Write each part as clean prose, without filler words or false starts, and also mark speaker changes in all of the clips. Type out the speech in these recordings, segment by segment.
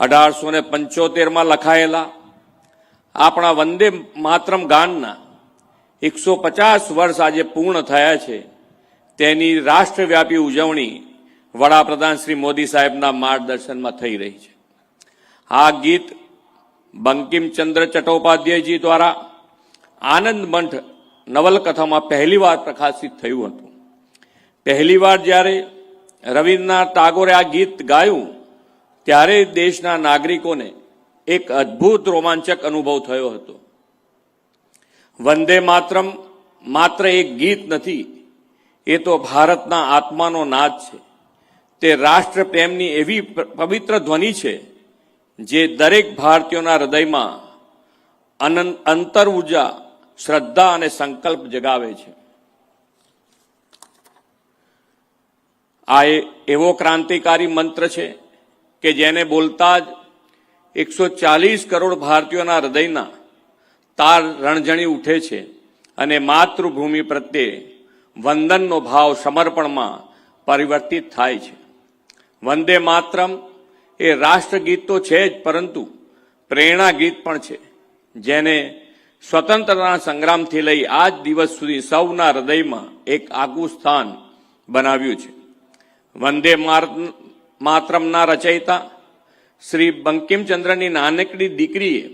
Speaker 1: 1875 લખાયેલા આપણા વંદે માતરમ ગાનના 150 વર્ષ આજે પૂર્ણ થયા છે, તેની રાષ્ટ્રવ્યાપી ઉજવણી વડાપ્રધાન શ્રી મોદી સાહેબના માર્ગદર્શનમાં થઈ રહી છે. આ ગીત બંકિમચંદ્ર ચટ્ટોપાધ્યાયજી દ્વારા આનંદ મંઠ નવલકથામાં પહેલીવાર પ્રકાશિત થયું હતું. પહેલીવાર જ્યારે રવિન્દ્રનાથ ટાગોરે આ ગીત ગાયું ત્યારે દેશના નાગરિકોને એક અદ્ભુત રોમાંચક અનુભવ થયો હતો. વંદે માતરમ માત્ર એક ગીત નથી, એ તો ભારતના આત્માનો નાદ છે. તે રાષ્ટ્ર પ્રેમની એવી પવિત્ર ધ્વનિ છે જે દરેક ભારતીયોના હૃદયમાં અંતર ઉર્જા, શ્રદ્ધા અને સંકલ્પ જગાવે છે. આ એવો ક્રાંતિકારી મંત્ર છે કે જેને બોલતા જ 140 કરોડ ભારતીયોના હૃદયના તાર રણઝણી ઉઠે છે અને માતૃભૂમિ પ્રત્યે વંદનનો ભાવ સમર્પણમાં પરિવર્તિત થાય છે. વંદે માતરમ એ રાષ્ટ્રગીત તો છે જ, પરંતુ પ્રેરણા ગીત પણ છે, જેને સ્વતંત્રતા સંગ્રામથી લઈ આજ દિવસ સુધી સૌના હૃદયમાં એક આગવું સ્થાન બનાવ્યું છે. વંદે માતરમના રચયિતા શ્રી બંકિમચંદ્રની નાનકડી દીકરીએ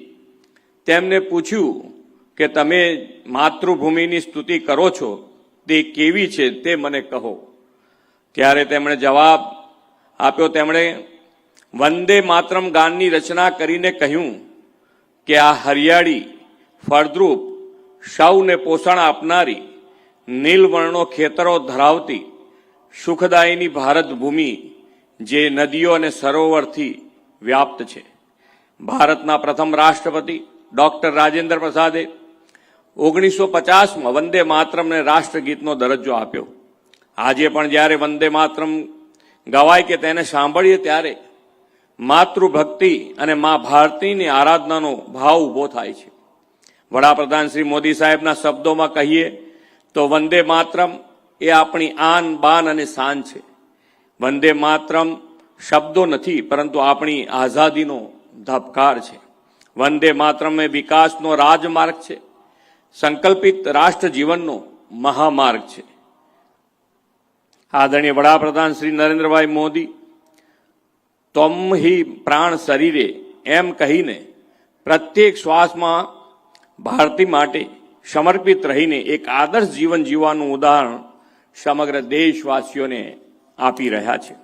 Speaker 1: તેમને પૂછ્યું કે તમે માતૃભૂમિની સ્તુતિ કરો છો તે કેવી છે તે મને કહો. ત્યારે તેમણે જવાબ આપ્યો. તેમણે વંદે માતરમ ગાનની રચના કરીને કહ્યું કે આ હરિયાળી, ફળદ્રુપ, સૌને પોષણ આપનારી, નીલવર્ણો ખેતરો ધરાવતી સુખદાયીની ભારત ભૂમિ જે નદીઓ અને સરોવરથી વ્યાપ્ત છે. ભારતના પ્રથમ રાષ્ટ્રપતિ ડોક્ટર રાજેન્દ્ર પ્રસાદે 1950માં વંદે માતરમને રાષ્ટ્રગીતનો દરજ્જો આપ્યો. આજે પણ જ્યારે વંદે માતરમ ગવાય કે તેને સાંભળીએ ત્યારે માતૃભક્તિ અને મા ભારતીની આરાધનાનો ભાવ ઉભો થાય છે. વડાપ્રધાન શ્રી મોદી સાહેબના શબ્દોમાં કહીએ તો વંદે માતરમ એ આપણી આન, બાન અને શાન છે. વંદે માતરમ શબ્દો નથી, પરંતુ આપણી આઝાદીનો ધબકાર છે. વંદે માતરમ એ વિકાસનો રાજમાર્ગ છે, સંકલ્પિત રાષ્ટ્ર જીવનનો મહામાર્ગ છે. આદરણીય વડાપ્રધાન શ્રી નરેન્દ્રભાઈ મોદી તમ હિ પ્રાણ શરીરે એમ કહીને પ્રત્યેક શ્વાસમાં ભારતી માટે સમર્પિત રહીને એક આદર્શ જીવન જીવવાનું ઉદાહરણ સમગ્ર દેશવાસીઓને આપી રહ્યા છે.